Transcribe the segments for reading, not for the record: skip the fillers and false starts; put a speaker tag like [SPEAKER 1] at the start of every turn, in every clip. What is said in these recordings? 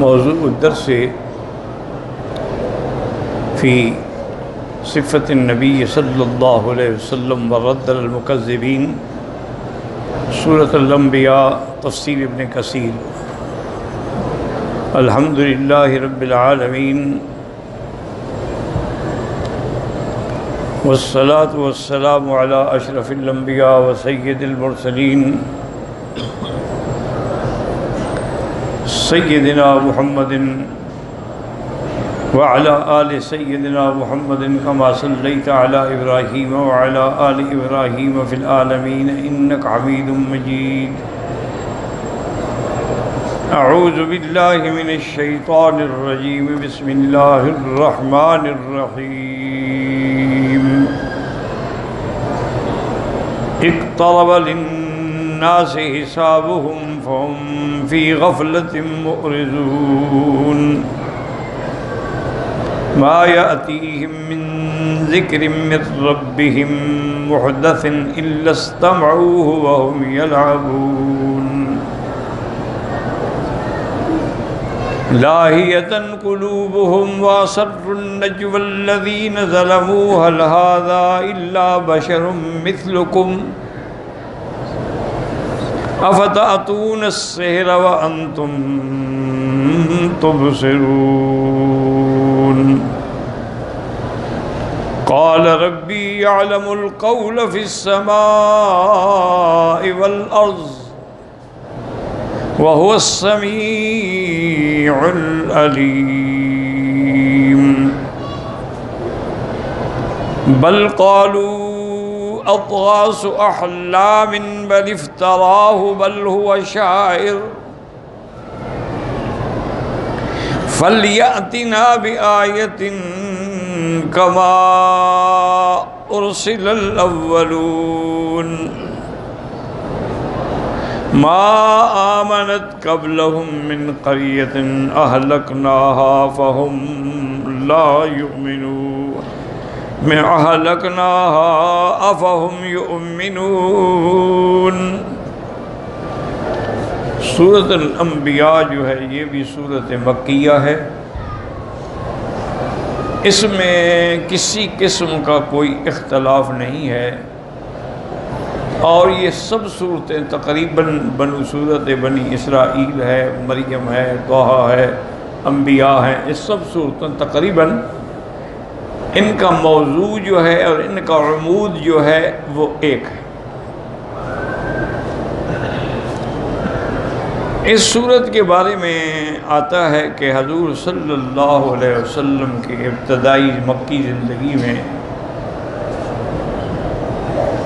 [SPEAKER 1] موضوع الدرس فی صفت النبی صلی اللہ علیہ وسلم ورد المکذبین، سورۃ الانبیاء، تفسیر ابن کثیر۔ الحمدللہ رب العالمین، والصلاة والسلام علی اشرف الانبیاء وسید المرسلین سیدنا محمد وعلى آل سيدنا محمد كما صليت على إبراهيم وعلى آل إبراهيم في العالمين إنك حميد مجيد۔ أعوذ بالله من الشيطان الرجيم، بسم الله الرحمن الرحيم۔ اقترب للناس حسابهم فهم في غفلة معرضون، ما يأتيهم من ذكر من ربهم محدث إلا استمعوه وهم يلعبون، لاهية قلوبهم وأسروا النجوى الذين ظلموا هل هذا إلا بشر مثلكم أفتأتون السحر وأنتم تبصرون، قال ربي يعلم القول في السماء والأرض وهو السميع العليم، بل قالوا أضغاث أحلام بل افتراه بل هو شاعر فَلْيَأْتِنَا بِآيَةٍ كَمَا أُرْسِلَ الْأَوَّلُونَ، مَا آمَنَتْ قَبْلَهُم مِّن قَرْيَةٍ أَهْلَكْنَاهَا فَهُمْ لَا يُؤْمِنُونَ، أَهْلَكْنَاهَا أَفَهُمْ يُؤْمِنُونَ۔ سورۃ الانبیاء جو ہے یہ بھی سورۃ مکیہ ہے، اس میں کسی قسم کا کوئی اختلاف نہیں ہے، اور یہ سب صورتیں تقریباً صورت بنی اسرائیل ہے، مریم ہے، طٰہٰ ہے، انبیاء ہیں، اس سب صورتیں تقریباً ان کا موضوع جو ہے اور ان کا عمود جو ہے وہ ایک ہے۔ اس صورت کے بارے میں آتا ہے کہ حضور صلی اللہ علیہ وسلم کی ابتدائی مکی زندگی میں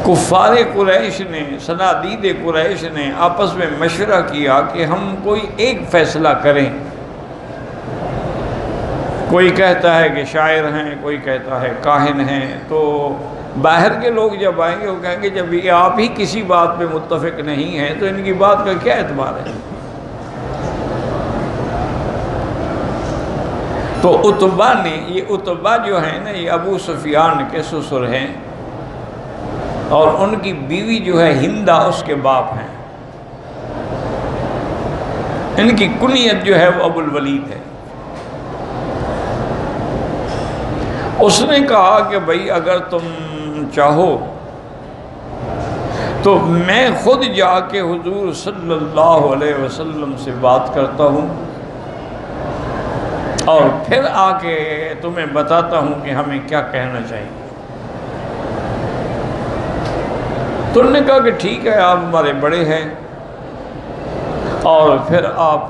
[SPEAKER 1] کفار قریش نے، صنادید قریش نے آپس میں مشورہ کیا کہ ہم کوئی ایک فیصلہ کریں۔ کوئی کہتا ہے کہ شاعر ہیں، کوئی کہتا ہے کاہن ہیں، تو باہر کے لوگ جب آئیں گے وہ کہیں گے جب یہ آپ ہی کسی بات پہ متفق نہیں ہیں تو ان کی بات کا کیا اعتبار ہے؟ تو عتبہ نے، یہ عتبہ جو ہیں نا یہ ابو سفیان کے سسر ہیں، اور ان کی بیوی جو ہے ہندہ اس کے باپ ہیں، ان کی کنیت جو ہے وہ ابو الولید ہے۔ اس نے کہا کہ بھائی اگر تم چاہو تو میں خود جا کے حضور صلی اللہ علیہ وسلم سے بات کرتا ہوں اور پھر آ کے تمہیں بتاتا ہوں کہ ہمیں کیا کہنا چاہیے۔ تو انہوں نے کہا کہ ٹھیک ہے، آپ ہمارے بڑے ہیں، اور پھر آپ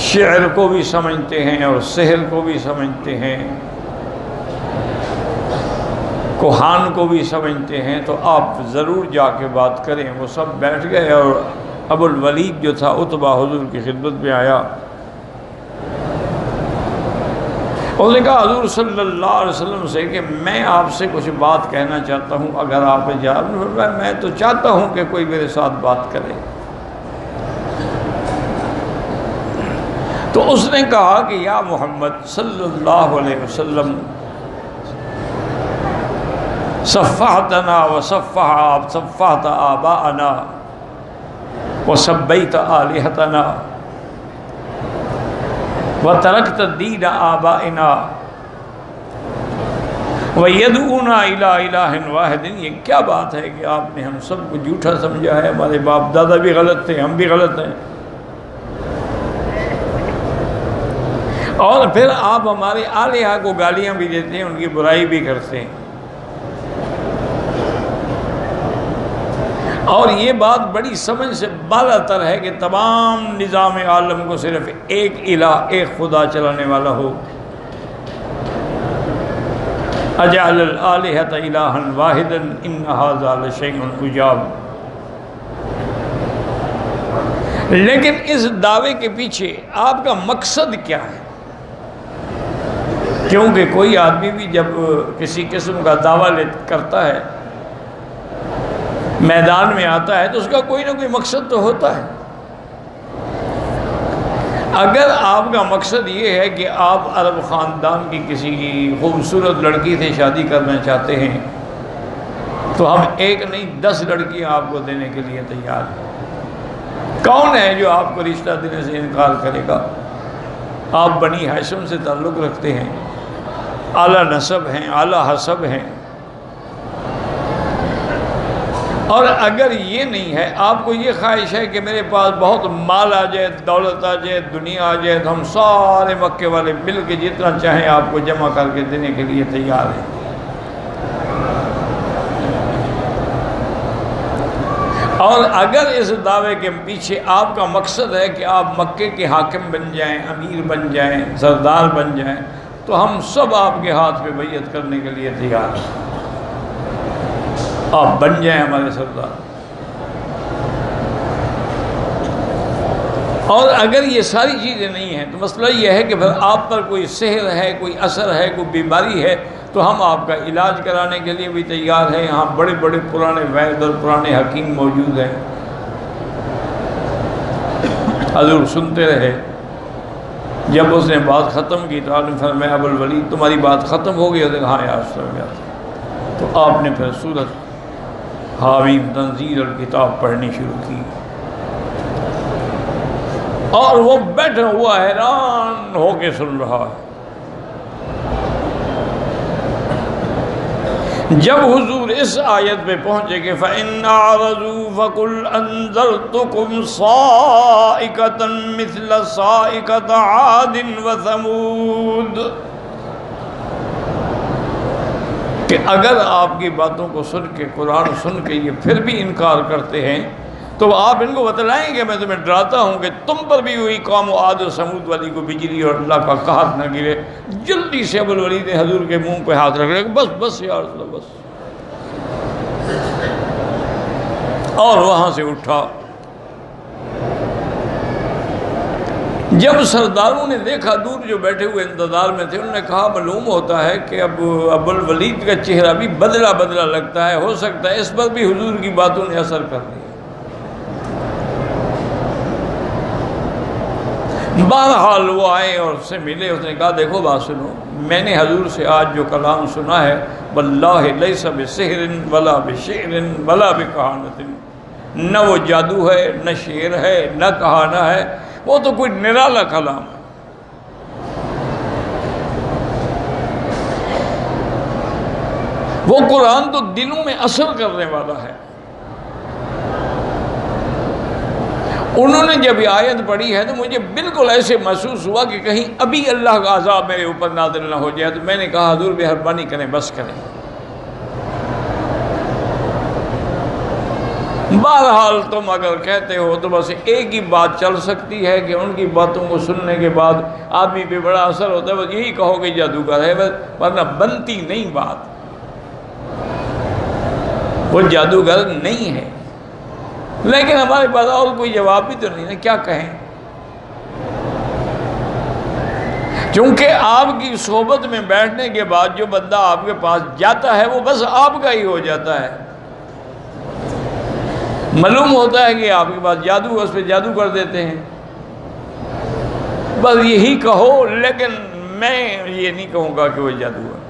[SPEAKER 1] شعر کو بھی سمجھتے ہیں اور سحر کو بھی سمجھتے ہیں، کوہان کو بھی سمجھتے ہیں، تو آپ ضرور جا کے بات کریں۔ وہ سب بیٹھ گئے اور ابو الولید جو تھا عتبہ حضور کی خدمت میں آیا۔ اس نے کہا حضور صلی اللہ علیہ وسلم سے کہ میں آپ سے کچھ بات کہنا چاہتا ہوں، اگر آپ اجازت فرمائیں، میں تو چاہتا ہوں کہ کوئی میرے ساتھ بات کرے۔ تو اس نے کہا کہ یا محمد صلی اللہ علیہ وسلم، صفحتنا صفحت آباءنا وسبیت آلہتنا وَتَرَكْتَ دِينَ آبَائِنَا وَيَدْعُونَا إِلَىٰ إِلَٰهٍ وَاحِدٍ۔ یہ کیا بات ہے کہ آپ نے ہم سب کو جھوٹا سمجھا ہے، ہمارے باپ دادا بھی غلط تھے، ہم بھی غلط ہیں، اور پھر آپ ہمارے آلیہ کو گالیاں بھی دیتے ہیں، ان کی برائی بھی کرتے ہیں۔ اور یہ بات بڑی سمجھ سے بالا تر ہے کہ تمام نظام عالم کو صرف ایک الہ، ایک خدا چلانے والا ہو۔ اجعل الآلہۃ الہا واحدا ان ھذا لشیء عجاب۔ لیکن اس دعوے کے پیچھے آپ کا مقصد کیا ہے؟ کیونکہ کوئی آدمی بھی جب کسی قسم کا دعویٰ کرتا ہے، میدان میں آتا ہے، تو اس کا کوئی نہ کوئی مقصد تو ہوتا ہے۔ اگر آپ کا مقصد یہ ہے کہ آپ عرب خاندان کی کسی خوبصورت لڑکی سے شادی کرنا چاہتے ہیں، تو ہم ایک نہیں 10 لڑکیاں آپ کو دینے کے لیے تیار ہیں۔ کون ہے جو آپ کو رشتہ دینے سے انکار کرے گا؟ آپ بنی ہاشم سے تعلق رکھتے ہیں، اعلیٰ نسب ہیں، اعلیٰ حسب ہیں، اور اگر یہ نہیں ہے، آپ کو یہ خواہش ہے کہ میرے پاس بہت مال آ جائے، دولت آ جائے، دنیا آ جائے، تو ہم سارے مکے والے مل کے جتنا چاہیں آپ کو جمع کر کے دینے کے لیے تیار ہیں۔ اور اگر اس دعوے کے پیچھے آپ کا مقصد ہے کہ آپ مکے کے حاکم بن جائیں، امیر بن جائیں، سردار بن جائیں، تو ہم سب آپ کے ہاتھ پہ بیعت کرنے کے لیے تیار ہیں، آپ بن جائیں ہمارے سردار۔ اور اگر یہ ساری چیزیں نہیں ہیں تو مسئلہ یہ ہے کہ پھر آپ پر کوئی سحر ہے، کوئی اثر ہے، کوئی بیماری ہے، تو ہم آپ کا علاج کرانے کے لیے بھی تیار ہیں۔ یہاں بڑے بڑے پرانے وید اور پرانے حکیم موجود ہیں۔ حضور سنتے رہے، جب اس نے بات ختم کی تو آپ نے فرمایا ابو الولید تمہاری بات ختم ہو گئی؟ اور ہاں یا رسول اللہ۔ تو آپ نے پھر سورۃ حامیم تنزیل الکتاب پڑھنی شروع کی، اور وہ بیٹھا ہوا حیران ہو کے سن رہا ہے۔ جب حضور اس آیت پہ پہنچے کہ فَإِنْ أَعْرَضُوا فَقُلْ أَنذَرْتُكُمْ صَاعِقَةً مِثْلَ صَاعِقَةِ عَادٍ وَثَمُودَ، کہ اگر آپ کی باتوں کو سن کے، قرآن سن کے یہ پھر بھی انکار کرتے ہیں، تو آپ ان کو بتلائیں کہ میں تمہیں ڈراتا ہوں کہ تم پر بھی وہی قوم عاد و سمود والی کو بجلی اور اللہ کا قہر نہ گرے۔ جلدی سے ابو الولید نے حضور کے منہ پہ ہاتھ رکھ لیا کہ بس بس یا رسول اللہ بس، اور وہاں سے اٹھا۔ جب سرداروں نے دیکھا، دور جو بیٹھے ہوئے انتظار میں تھے، انہوں نے کہا معلوم ہوتا ہے کہ اب ابو الولید کا چہرہ بھی بدلا بدلا لگتا ہے، ہو سکتا ہے اس پر بھی حضور کی باتوں نے اثر کر دیا۔ بہرحال وہ آئے اور اس سے ملے، اس نے کہا دیکھو بات سنو، میں نے حضور سے آج جو کلام سنا ہے، واللہ لیس بسحر ولا بشعر ولا بکہانت، نہ وہ جادو ہے، نہ شعر ہے، نہ کہانہ ہے، وہ تو کوئی نرالا کلام ہے۔ وہ قرآن تو دلوں میں اثر کرنے والا ہے۔ انہوں نے جب یہ آیت پڑھی ہے تو مجھے بالکل ایسے محسوس ہوا کہ کہیں ابھی اللہ کا عذاب میرے اوپر نازل نہ ہو جائے، تو میں نے کہا حضور مہربانی کریں، بس کریں۔ بہرحال تم اگر کہتے ہو تو بس ایک ہی بات چل سکتی ہے کہ ان کی باتوں کو سننے کے بعد آدمی پہ بڑا اثر ہوتا ہے، بس یہی کہو کہ جادوگر ہے، ورنہ بنتی نہیں بات، وہ جادوگر نہیں ہے۔ لیکن ہمارے پاس اور کوئی جواب بھی تو نہیں ہے، کیا کہیں؟ چونکہ آپ کی صحبت میں بیٹھنے کے بعد جو بندہ آپ کے پاس جاتا ہے وہ بس آپ کا ہی ہو جاتا ہے۔ معلوم ہوتا ہے کہ آپ کے پاس جادو ہے، اس پہ جادو کر دیتے ہیں، بس یہی کہو، لیکن میں یہ نہیں کہوں گا کہ وہ جادو ہے۔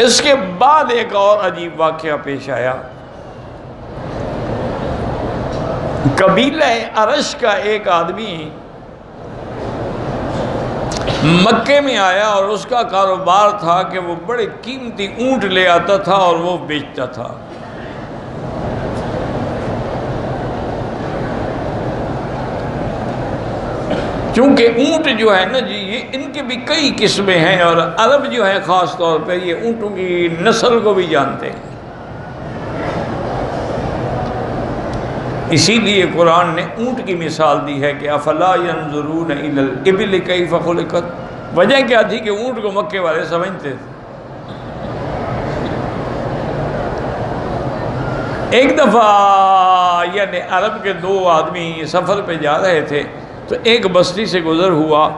[SPEAKER 1] اس کے بعد ایک اور عجیب واقعہ پیش آیا۔ قبیلہ ارش کا ایک آدمی مکے میں آیا اور اس کا کاروبار تھا کہ وہ بڑے قیمتی اونٹ لے آتا تھا اور وہ بیچتا تھا۔ چونکہ اونٹ جو ہے نا جی، یہ ان کے بھی کئی قسمیں ہیں، اور عرب جو ہے خاص طور پہ یہ اونٹوں کی نسل کو بھی جانتے ہیں۔ اسی لیے قرآن نے اونٹ کی مثال دی ہے کہ افلا ینظرون الی الابل کیف خلقت۔ وجہ کیا تھی کہ اونٹ کو مکے والے سمجھتے تھے۔ ایک دفعہ یعنی عرب کے دو آدمی سفر پہ جا رہے تھے تو ایک بستی سے گزر ہوا،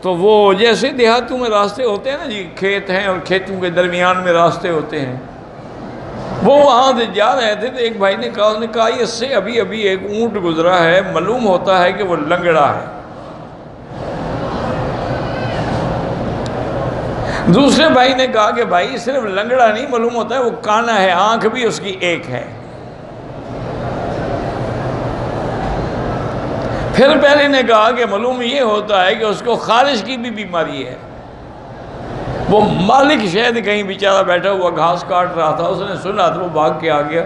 [SPEAKER 1] تو وہ جیسے دیہاتوں میں راستے ہوتے ہیں نا جی، کھیت ہیں اور کھیتوں کے درمیان میں راستے ہوتے ہیں، وہ وہاں سے جا رہے تھے تو ایک بھائی نے کہا، اس نے کہا اس سے ابھی ابھی ایک اونٹ گزرا ہے، معلوم ہوتا ہے کہ وہ لنگڑا ہے۔ دوسرے بھائی نے کہا کہ بھائی صرف لنگڑا نہیں معلوم ہوتا ہے، وہ کانا ہے، آنکھ بھی اس کی ایک ہے۔ پھر پہلے نے کہا کہ معلوم یہ ہوتا ہے کہ اس کو خارش کی بھی بیماری ہے۔ وہ مالک شاید کہیں بیچارہ بیٹھا ہوا گھاس کاٹ رہا تھا، اس نے سنا تو وہ بھاگ کے آ گیا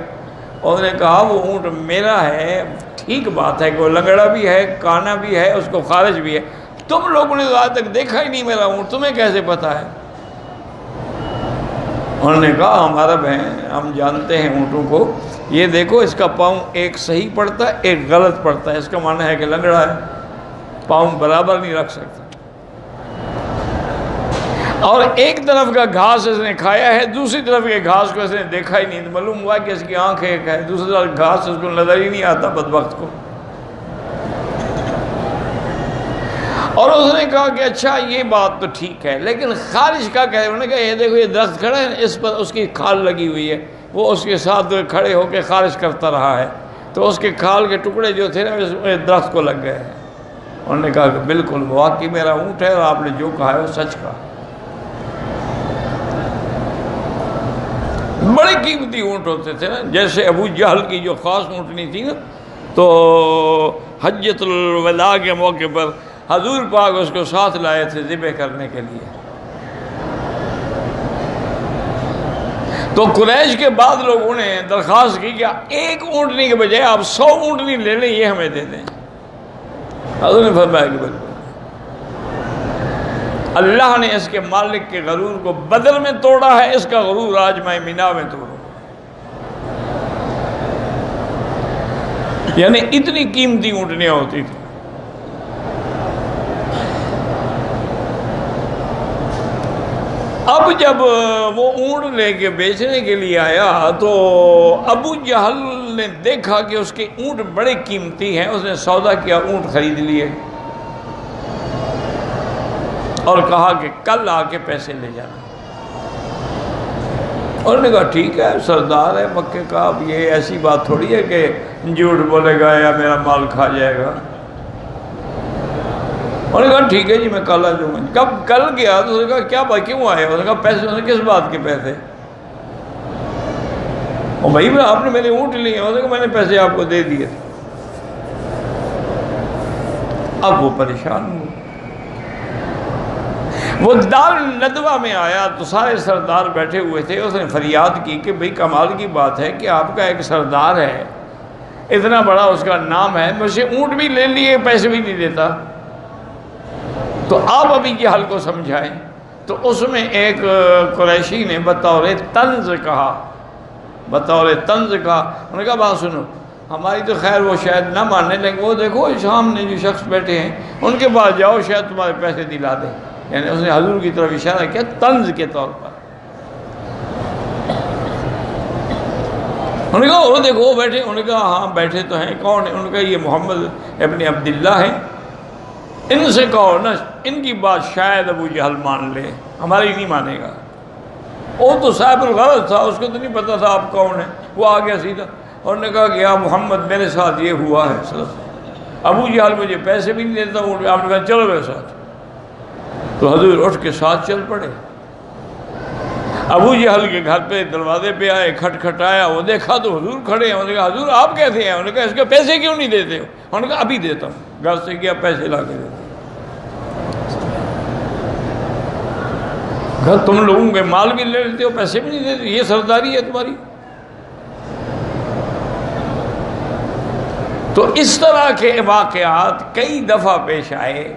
[SPEAKER 1] اور نے کہا وہ اونٹ میرا ہے، ٹھیک بات ہے کہ وہ لنگڑا بھی ہے، کانا بھی ہے، اس کو خارش بھی ہے، تم لوگوں نے آج تک دیکھا ہی نہیں میرا اونٹ، تمہیں کیسے پتا ہے؟ انہوں نے کہا ہم عرب ہیں، ہم جانتے ہیں اونٹوں کو، یہ دیکھو اس کا پاؤں ایک صحیح پڑتا ہے ایک غلط پڑتا ہے، اس کا معنی ہے کہ لنگڑا ہے، پاؤں برابر نہیں رکھ سکتا، اور ایک طرف کا گھاس اس نے کھایا ہے، دوسری طرف کے گھاس کو اس نے دیکھا ہی نہیں، تو معلوم ہوا کہ اس کی آنکھ ایک ہے، دوسری طرف گھاس اس کو نظر ہی نہیں آتا بدبخت کو۔ اور اس نے کہا کہ اچھا یہ بات تو ٹھیک ہے، لیکن خارش کا کہہ رہے ہیں؟ انہوں نے کہا یہ دیکھو یہ درخت کھڑا ہے، اس پر اس کی کھال لگی ہوئی ہے، وہ اس کے ساتھ کھڑے ہو کے خارش کرتا رہا ہے، تو اس کے کھال کے ٹکڑے جو تھے نا اس درخت کو لگ گئے ہیں۔ انہوں نے کہا کہ بالکل واقعی میرا اونٹ ہے اور آپ نے جو کہا ہے وہ سچ کہا۔ بڑے قیمتی اونٹ ہوتے تھے نا، جیسے ابو جہل کی جو خاص اونٹنی تھی نا، تو حجۃ الوداع کے موقع پر حضور پاک اس کو ساتھ لائے تھے ذبح کرنے کے لیے۔ تو قریش کے بعد لوگوں نے درخواست کی کہ ایک اونٹنی کے بجائے آپ 100 اونٹنی لے لیں، یہ ہمیں دے دیں۔ حضور نے فرمایا کہ بالکل۔ اللہ نے اس کے مالک کے غرور کو بدر میں توڑا ہے، اس کا غرور آج میں مینا میں توڑوں۔ یعنی اتنی قیمتی اونٹنیاں ہوتی تھیں۔ اب جب وہ اونٹ لے کے بیچنے کے لیے آیا تو ابو جہل نے دیکھا کہ اس کے اونٹ بڑے قیمتی ہیں، اس نے سودا کیا، اونٹ خرید لیے اور کہا کہ کل آ کے پیسے لے جانا۔ انہوں نے کہا ٹھیک ہے، سردار ہے مکے کا، اب یہ ایسی بات تھوڑی ہے کہ جھوٹ بولے گا یا میرا مال کھا جائے گا۔ انہوں نے کہا ٹھیک ہے جی میں کل آ جاؤں گا۔ کب کل گیا تو اس نے کہا کیا بات کیوں آئے؟ انہوں نے کہا پیسے۔ انہوں نے کس بات کے پیسے؟ اور بھائی آپ نے میرے اونٹ لیے، انہوں نے کہا میں نے پیسے آپ کو دے دیے۔ اب وہ پریشان ہوئے، وہ دار الندوہ میں آیا تو سارے سردار بیٹھے ہوئے تھے، اس نے فریاد کی کہ بھئی کمال کی بات ہے کہ آپ کا ایک سردار ہے، اتنا بڑا اس کا نام ہے، مجھ سے اونٹ بھی لے لیے پیسے بھی نہیں دیتا، تو آپ ابھی جہل کو سمجھائیں۔ تو اس میں ایک قریشی نے بطور طنز کہا، انہوں نے کہا بات سنو، ہماری تو خیر وہ شاید نہ مانے، لیکن وہ دیکھو سامنے جو شخص بیٹھے ہیں ان کے پاس جاؤ، شاید تمہارے پیسے دلا دیں۔ یعنی اس نے حضور کی طرف اشارہ کیا طنز کے طور پر۔ انہوں نے کہا وہ دیکھو وہ بیٹھے، انہوں نے کہا ہاں بیٹھے تو ہیں، کون ہے؟ انہوں نے کہا یہ محمد ابن عبداللہ ہیں، ان سے کہو نا ان کی بات شاید ابو جہل مان لے، ہماری نہیں مانے گا۔ وہ تو صاحب الغرض تھا، اس کو تو نہیں پتا تھا آپ کون ہیں، وہ آ گیا سیدھا۔ اور نے کہا کہ یا محمد میرے ساتھ یہ ہوا ہے، ابو جہل مجھے پیسے بھی نہیں دیتا ہوں۔ آپ نے کہا چلو میرے ساتھ، تو حضور اٹھ کے ساتھ چل پڑے۔ ابو جہل کے گھر پہ دروازے پہ آئے، کھٹکھٹایا، وہ دیکھا تو حضور کھڑے ہیں۔ انہوں نے کہا حضور آپ کیسے ہیں؟ انہوں نے کہا اس کے پیسے کیوں نہیں دیتے ہو؟ انہوں نے کہا ابھی دیتا ہوں۔ گھر سے گیا، پیسے لا کے دیتا ہوں۔ گھر تم لوگوں کے مال بھی لے لیتے ہو، پیسے بھی نہیں دیتے، یہ سرداری ہے تمہاری؟ تو اس طرح کے واقعات کئی دفعہ پیش آئے،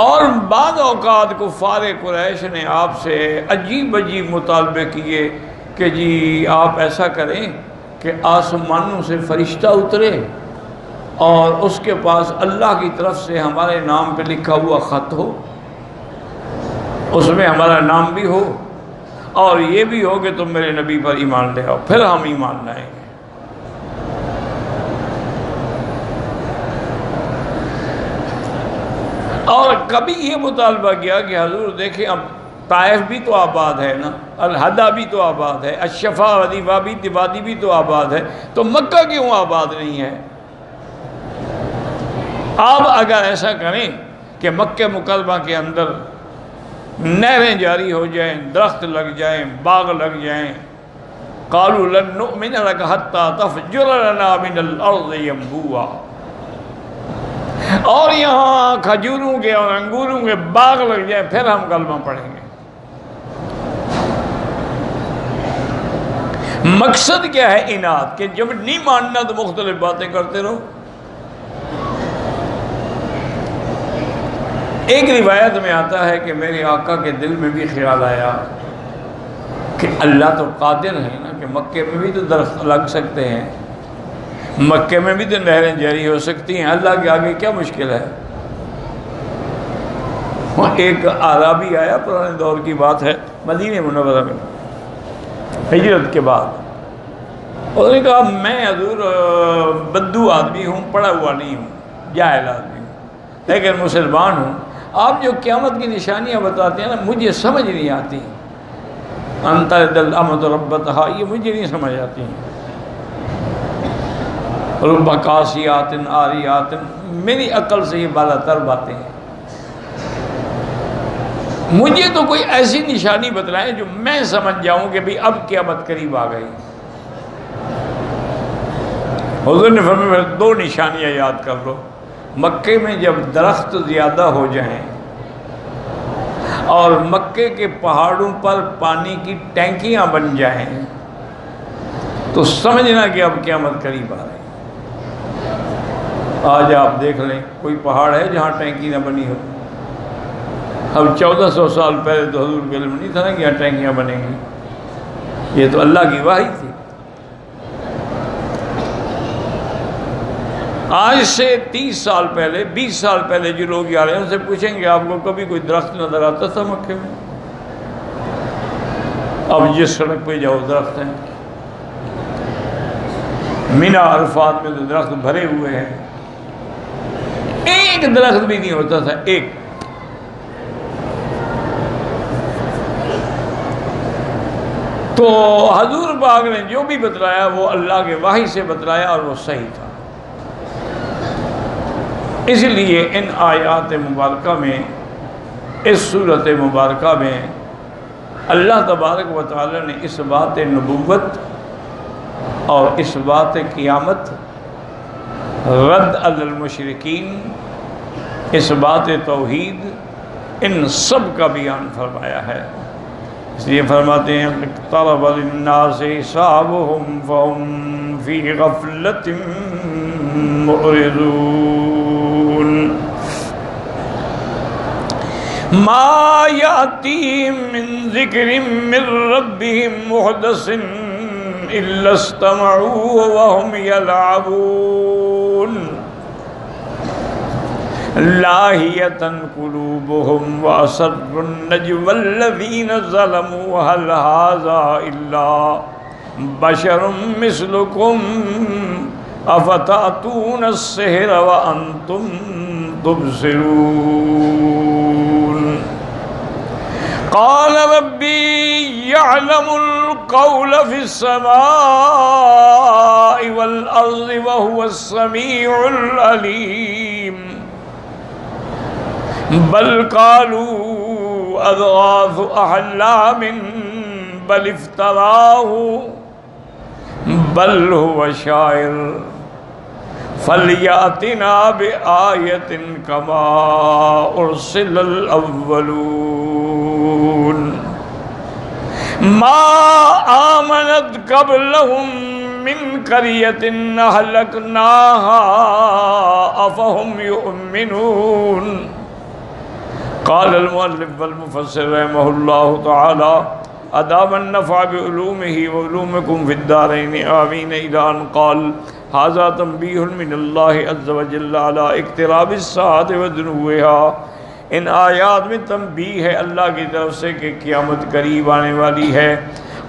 [SPEAKER 1] اور بعض اوقات کفار قریش نے آپ سے عجیب عجیب مطالبے کیے کہ جی آپ ایسا کریں کہ آسمانوں سے فرشتہ اترے اور اس کے پاس اللہ کی طرف سے ہمارے نام پہ لکھا ہوا خط ہو، اس میں ہمارا نام بھی ہو، اور یہ بھی ہو کہ تم میرے نبی پر ایمان لے آؤ، پھر ہم ایمان لائیں گے۔ اور کبھی یہ مطالبہ کیا کہ حضور دیکھیں اب طائف بھی تو آباد ہے نا، الحدہ بھی تو آباد ہے، الشفا ودیفہ بھی وادی بھی تو آباد ہے، تو مکہ کیوں آباد نہیں ہے؟ آپ اگر ایسا کریں کہ مکہ مکرمہ کے اندر نہریں جاری ہو جائیں، درخت لگ جائیں، باغ لگ جائیں، قالوا لن نؤمن لك حتى تفجر لنا من الارض ينبوعا، اور یہاں کھجوروں کے اور انگوروں کے باغ لگ جائیں، پھر ہم کلمہ پڑھیں گے۔ مقصد کیا ہے اناد؟ کہ جب نہیں ماننا تو مختلف باتیں کرتے رہو۔ ایک روایت میں آتا ہے کہ میرے آقا کے دل میں بھی خیال آیا کہ اللہ تو قادر ہے نا، کہ مکے میں بھی تو درخت لگ سکتے ہیں، مکے میں بھی تو نہریں جاری ہو سکتی ہیں، اللہ کے آگے کیا مشکل ہے؟ وہاں ایک اعرابی آیا، پرانے دور کی بات ہے، مدینہ منورہ میں ہجرت کے بعد، انہوں نے کہا میں حضور بدو آدمی ہوں، پڑھا ہوا نہیں ہوں، جاہل آدمی ہوں، لیکن مسلمان ہوں، آپ جو قیامت کی نشانیاں بتاتے ہیں نا مجھے سمجھ نہیں آتی، انت دل امت ربتہا، یہ مجھے نہیں سمجھ آتی ہیں، رب قاسیات آریات، میری عقل سے یہ بالا تر باتیں ہیں، مجھے تو کوئی ایسی نشانی بتلائیں جو میں سمجھ جاؤں کہ بھی اب قیامت قریب آ گئی۔ حضور نے فرمایا دو نشانیاں یاد کر لو، مکے میں جب درخت زیادہ ہو جائیں اور مکے کے پہاڑوں پر پانی کی ٹینکیاں بن جائیں تو سمجھنا کہ اب قیامت قریب آ رہی۔ آج آپ دیکھ لیں کوئی پہاڑ ہے جہاں ٹینکی نہ بنی ہو؟ اب 1400 سال پہلے تو حضور کے علم نہیں تھا نا کہ یہاں ٹینکیاں بنیں گی، یہ تو اللہ کی وحی تھی۔ آج سے 30 سال پہلے 20 سال پہلے جو لوگ آ رہے ہیں ان سے پوچھیں گے آپ کو کبھی کوئی درخت نظر آتا تھا مکے میں؟ اب جس سڑک پہ جاؤ درخت ہیں، مینا عرفات میں تو درخت بھرے ہوئے ہیں، ایک درخت بھی نہیں ہوتا تھا، ایک۔ تو حضور پاک نے جو بھی بتلایا وہ اللہ کے وحی سے بتلایا اور وہ صحیح تھا۔ اس لیے ان آیات مبارکہ میں، اس صورت مبارکہ میں اللہ تبارک و تعالی نے اس بات نبوت اور اس بات قیامت، رد علی المشرکین، اس بات توحید، ان سب کا بیان فرمایا ہے۔ اس لیے فرماتے ہیں اقترب للناس حسابهم فهم فی غفلۃ معرضون ما یأتیہم من ذکر من ربهم محدث الا استمعوه وهم يلعبون لاہیۃ قلوبهم واسروا النجوى الذین ظلموا هل هذا الا بشر مثلکم افتأتون السحر وانتم تبصرون قال ربی یعلم القول فی السماء والارض وهو السمیع العلیم بل قالوا أضغاث أحلام بل افتراه بل هو شاعر فلیأتنا بآیۃ کما ارسل الاولون ما آمنت قبلهم من قریۃ اہلکناہا افہم یؤمنون۔ قال المؤلف والمفسر رحمہ اللہ تعالی ادام النفع بعلومه وعلومكم في الدارين آمین الی ان قال هذا تنبیہ من اللہ عز وجل على اقتراب الساعة ودنوها۔ ان آیات میں تنبیہ ہے اللہ کی طرف سے کہ قیامت قریب آنے والی ہے،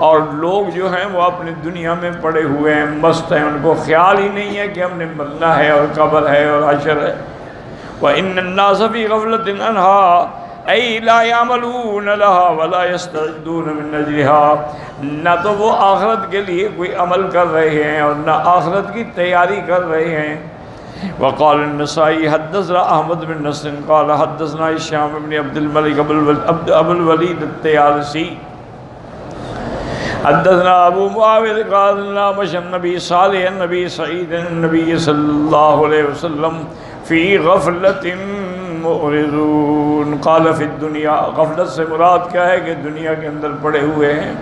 [SPEAKER 1] اور لوگ جو ہیں وہ اپنے دنیا میں پڑے ہوئے ہیں، مست ہیں، ان کو خیال ہی نہیں ہے کہ ہم نے مرنا ہے اور قبر ہے اور حشر ہے۔ وَإِنَّ النَّاسَ فِي غَفْلَةٍ عَنْهَا اَيْ لَا يَعْمَلُونَ لَهَا وَلَا يَسْتَعِدُّونَ مِنْ أَجْلِهَا، نہ تو وہ آخرت کے لیے کوئی عمل کر رہے ہیں اور نہ آخرت کی تیاری کر رہے ہیں۔ وقال النسائی حدثنا احمد بن نصر قال حدثنا هشام بن عبد الملك ابو الولید الطیالسی حدثنا ابو معاویہ قال نامش النبی صالح النبی سعید النبی صلی اللہ علیہ وسلم فی غفلت معرضون۔ قال فی الدنیا، غفلت سے مراد کیا ہے کہ دنیا کے اندر پڑے ہوئے ہیں،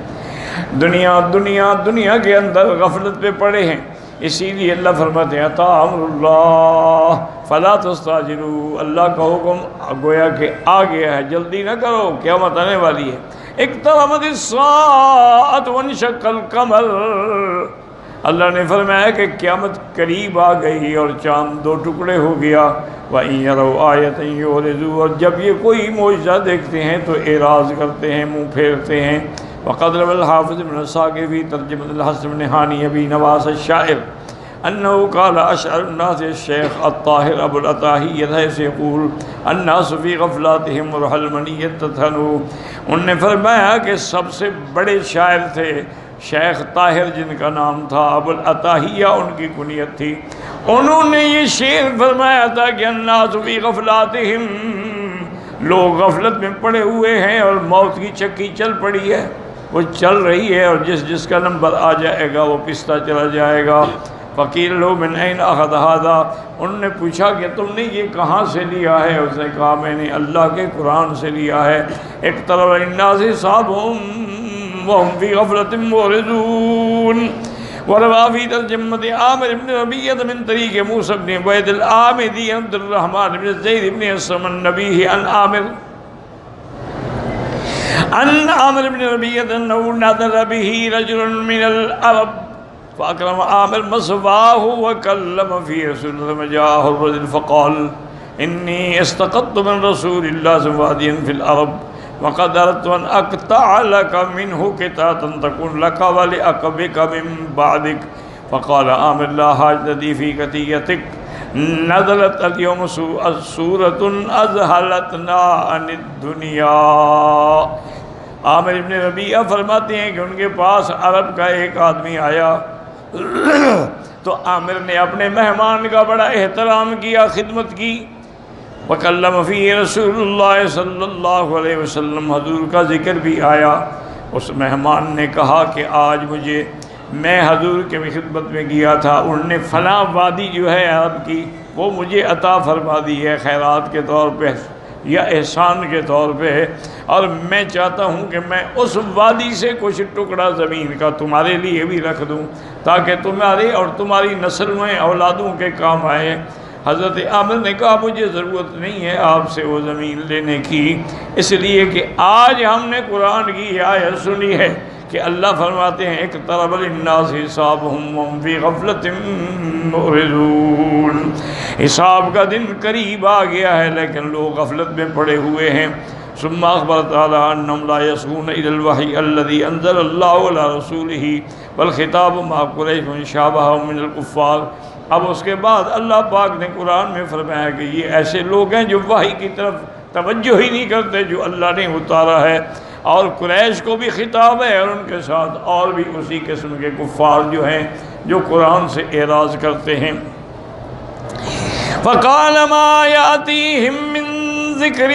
[SPEAKER 1] دنیا کے اندر غفلت پہ پڑے ہیں، اسی لیے اللہ فرماتے ہیں اتا امر اللہ فلا تستعجلوا، اللہ کا حکم گویا کہ آ گیا ہے، جلدی نہ کرو، قیامت آنے والی ہے۔ اقتربت الساعۃ وانشق القمر، اللہ نے فرمایا کہ قیامت قریب آ گئی اور چاند دو ٹکڑے ہو گیا۔ وَإِن يَرَوْا آیَةً يُعْرِضُوا، اور جب یہ کوئی معجزہ دیکھتے ہیں تو اعراض کرتے ہیں، منہ پھیرتے ہیں۔ وقد روى الحافظ بن الساقي في ترجمة الحسن بن هاني أبي نواس الشاعر أنه قال أشعر الناس الشيخ الطاهر أبو الأطاهية حيث يقول الناس في غفلاتهم مرحل منية تتهنوا، انہوں نے فرمایا کہ سب سے بڑے شاعر تھے شیخ طاہر جن کا نام تھا، ابو العطاہیہ ان کی کنیت تھی، انہوں نے یہ شعر فرمایا تھا کہ الناس فی غفلاتہم، لوگ غفلت میں پڑے ہوئے ہیں اور موت کی چکی چل پڑی ہے، وہ چل رہی ہے اور جس کا نمبر آ جائے گا وہ پستا چلا جائے گا۔ فقیل لو من این اخذ ھذا، انہوں نے پوچھا کہ تم نے یہ کہاں سے لیا ہے؟ اس نے کہا میں نے اللہ کے قرآن سے لیا ہے۔ اقترب للناس حسابهم وهم في غفلة معرضون۔ وروى في ترجمة عامر بن ربيعة من طريق موسى بن عبيد العامدي عبد الرحمن بن زيد بن أسلم النبي عن عامر بن ربيعة أنه نظر به رجل من العرب فأكرم عامر مثواه وكلم في رسول الله ثم جاءه الرجل فقال إني استقدت من رسول الله واديا في العرب وقد أردت أن أقطع لك منه قطعة تكون لك ولأقبك من بعدك، فقال عامر لا حاجة لي في قطيعتك، نزلت اليوم سورة أذهلتنا عن الدنيا۔ عامر ابن ربیعہ فرماتے ہیں کہ ان کے پاس عرب کا ایک آدمی آیا تو عامر نے اپنے مہمان کا بڑا احترام کیا، خدمت کی۔ وکلم فی رسول اللہ صلی اللہ علیہ وسلم، حضور کا ذکر بھی آیا۔ اس مہمان نے کہا کہ آج میں حضور کے خدمت میں گیا تھا، انہوں نے فلاں وادی جو ہے عرب کی وہ مجھے عطا فرما دی ہے خیرات کے طور پہ یا احسان کے طور پہ، اور میں چاہتا ہوں کہ میں اس وادی سے کچھ ٹکڑا زمین کا تمہارے لیے بھی رکھ دوں تاکہ تمہارے اور تمہاری نسل میں اولادوں کے کام آئے۔ حضرت عامر نے کہا مجھے ضرورت نہیں ہے آپ سے وہ زمین لینے کی، اس لیے کہ آج ہم نے قرآن کی آیت سنی ہے کہ اللہ فرماتے ہیں اقترب للناس حسابهم وهم فی غفلۃ معرضون، حساب کا دن قریب آ گیا ہے لیکن لوگ غفلت میں پڑے ہوئے ہیں۔ ثم اخبر تعالی انہم لا یصغون الی الوحی الذی انزل اللہ علی رسولہ والخطاب مع قریش شابہهم من الکفار۔ اب اس کے بعد اللہ پاک نے قرآن میں فرمایا کہ یہ ایسے لوگ ہیں جو وحی کی طرف توجہ ہی نہیں کرتے جو اللہ نے اتارا ہے، اور قریش کو بھی خطاب ہے اور ان کے ساتھ اور بھی اسی قسم کے کفار جو ہیں جو قرآن سے اعراض کرتے ہیں۔ فَقَالَ مَا يَأْتِيهِم مِّن ذِكْرٍ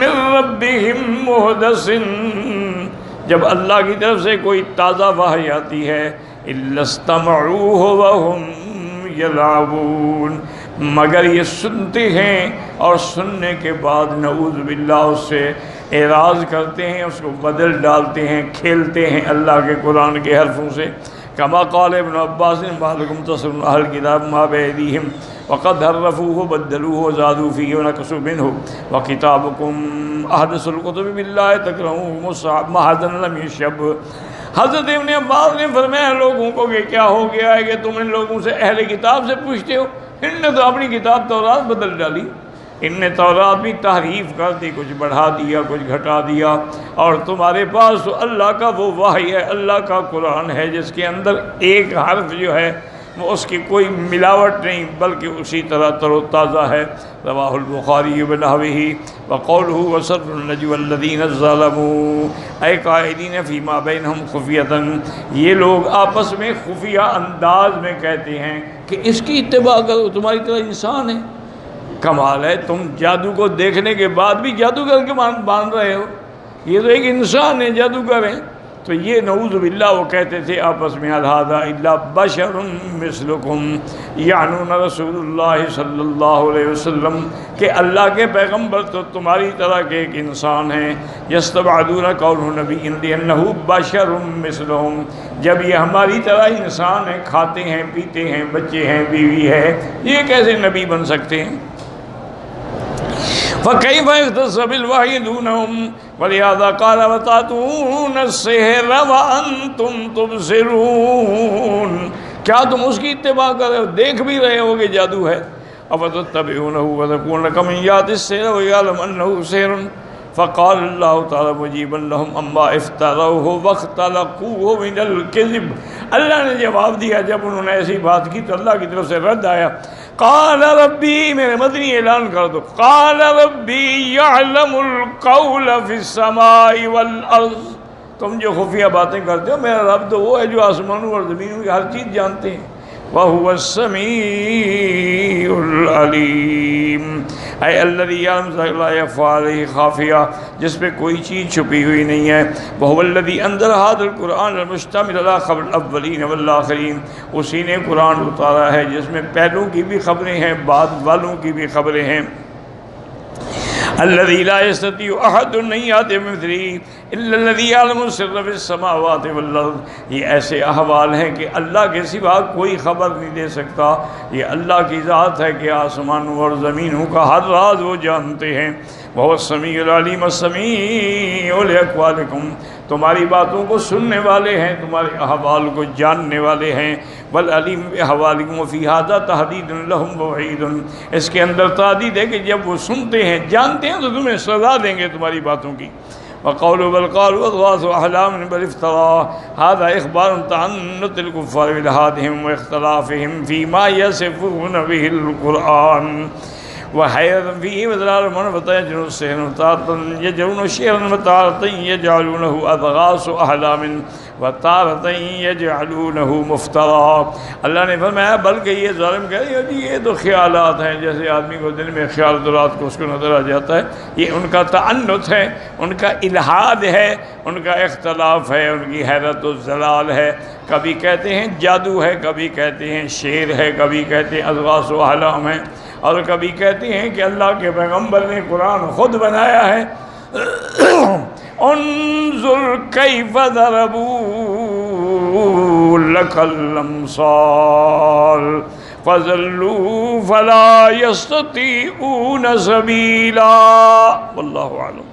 [SPEAKER 1] من ربهم محدث، جب اللہ کی طرف سے کوئی تازہ وحی آتی ہے، الا استمعوه وهم یلعبون، مگر یہ سنتے ہیں اور سننے کے بعد نعوذ باللہ اس سے اعراض کرتے ہیں، اس کو بدل ڈالتے ہیں، کھیلتے ہیں اللہ کے قرآن کے حرفوں سے۔ کما قال ابن عباس ما لکم تصرون اہل کتاب ما بأیدیہم وقد حرفوه بدلوه وزادوا فیہ ونقصوا منہ وکتابکم احدث الکتب باللہ تکرہوہ محضن لم یشب۔ حضرت ابن عباس نے فرمایا لوگوں کو کہ کیا ہو گیا ہے کہ تم ان لوگوں سے اہل کتاب سے پوچھتے ہو؟ ان نے تو اپنی کتاب تورات بدل ڈالی، ان نے تورات بھی تحریف کر دی، کچھ بڑھا دیا کچھ گھٹا دیا، اور تمہارے پاس تو اللہ کا وہ وحی ہے، اللہ کا قرآن ہے جس کے اندر ایک حرف جو ہے وہ اس کی کوئی ملاوٹ نہیں بلکہ اسی طرح تر و تازہ ہے۔ رواہ البخاری بنحوہ وقولہ وسر النجوى الذین ظلموا اے قائلین فیما بینہم خفیۃ، یہ لوگ آپس میں خفیہ انداز میں کہتے ہیں کہ اس کی اتباع کرو، تمہاری طرح انسان ہے۔ کمال ہے، تم جادو کو دیکھنے کے بعد بھی جادوگر کے مان رہے ہو، یہ تو ایک انسان ہے جادوگر ہے۔ تو یہ نعوذ باللہ وہ کہتے تھے آپس میں الہذا الا بشر مثلکم، یعنون رسول اللہ صلی اللہ علیہ وسلم کہ اللہ کے پیغمبر تو تمہاری طرح کے ایک انسان ہیں۔ یستبعدون قولہ نبی لأنہ بشر مثلہم، جب یہ ہماری طرح انسان ہیں، کھاتے ہیں پیتے ہیں، بچے ہیں بیوی ہے، یہ کیسے نبی بن سکتے ہیں؟ فَكَيْفَ يَخْتَصَّ بِالْوَحْيِ دُونَهُمْ وَلِهَذَا قَالَ وَتَأْتُونَ السِّحْرَ وَأَنْتُمْ تُبْصِرُونَ، کیا تم اس کی اتباع کر رہے ہو، دیکھ بھی رہے ہو کہ جادو ہے؟ أَفَتَتَّبِعُونَهُ وَتَقُولُونَ كَمَنْ يَأْتِ السِّحْرَ وَيَعْلَمُ أَنَّهُ سِحْرٌ فقال اللہ تعالیٰ مجیبا لهم اما افتروه واختلقوه من الكذب، اللہ نے جواب دیا جب انہوں نے ایسی بات کی تو اللہ کی طرف سے رد آیا، قال ربی، میرے مدنی اعلان کر دو، قال ربی یعلم القول فی السماء والارض، تم جو خفیہ باتیں کرتے ہو میرا رب تو وہ ہے جو آسمانوں اور زمینوں کی ہر چیز جانتے ہیں، وَهُوَ السَّمِيعُ الْعَلِيمُ، اے الذی یعلم لا یخفی علیہ خافیہ، جس پہ کوئی چیز چھپی ہوئی نہیں ہے، وَهُوَ الذی انزل ھذا القرآن المشتمل علی خبر الاولین والآخرین، اسی نے قرآن اتارا ہے جس میں پہلوں کی بھی خبریں ہیں بعد والوں کی بھی خبریں ہیں، الذی لا یستطیع احد نہیں آتے مثلی الا الذی یعلم السر فی السماوات والارض، یہ ایسے احوال ہیں کہ اللہ کے سوا کوئی خبر نہیں دے سکتا، یہ اللہ کی ذات ہے کہ آسمانوں اور زمینوں کا ہر راز وہ جانتے ہیں، وَهُوَ السَّمِيعُ الْعَلِيمُ السَّمِيعُ لِأَقْوَالِكُمْ، تمہاری باتوں کو سننے والے ہیں، تمہارے احوال کو جاننے والے ہیں، وَالْعَلِيمُ بِأَحْوَالِكُمْ وَفِي هَذَا تَحْدِيدٌ لَهُمْ وَوَعِيدٌ، اس کے اندر تحدید ہے کہ جب وہ سنتے ہیں جانتے ہیں تو تمہیں سزا دیں گے تمہاری باتوں کی۔ وَقَوْلُوا بَلْ قَالُوا أَضْغَاثُ أَحْلَامٍ بَلِ افْتَرَاهُ هَذَا إِخْبَارٌ تَعَنُّتِ الْكُفَّارِ بِإِلْحَادِهِمْ وَاخْتِلَافِهِمْ فِي مَا يَصِفُونَ بِهِ الْقُرْآنَ وحيرا فيه وذلال من فتيجعلون السحر تارة يجعلون شعرا وتارة يجعلونه أضغاث أحلام وتارة يجعلونه مفترا، اللہ نے فرمایا بلکہ یہ ظالم کہہ رہے ہیں یہ تو خیالات ہیں، جیسے آدمی کو دن میں خیال تو رات کو اس کو نظر آ جاتا ہے، یہ ان کا تعنت ہے، ان کا الحاد ہے، ان کا اختلاف ہے، ان کی حیرت و ضلال ہے، کبھی کہتے ہیں جادو ہے، کبھی کہتے ہیں شعر ہے، کبھی کہتے ہیں اضغاث و احلام ہے، اور کبھی کہتے ہیں کہ اللہ کے پیغمبر نے قرآن خود بنایا ہے۔ انظر کیف ضربوا لک الامثال فضلوا فلا یستطیعون سبیلا، واللہ اعلم۔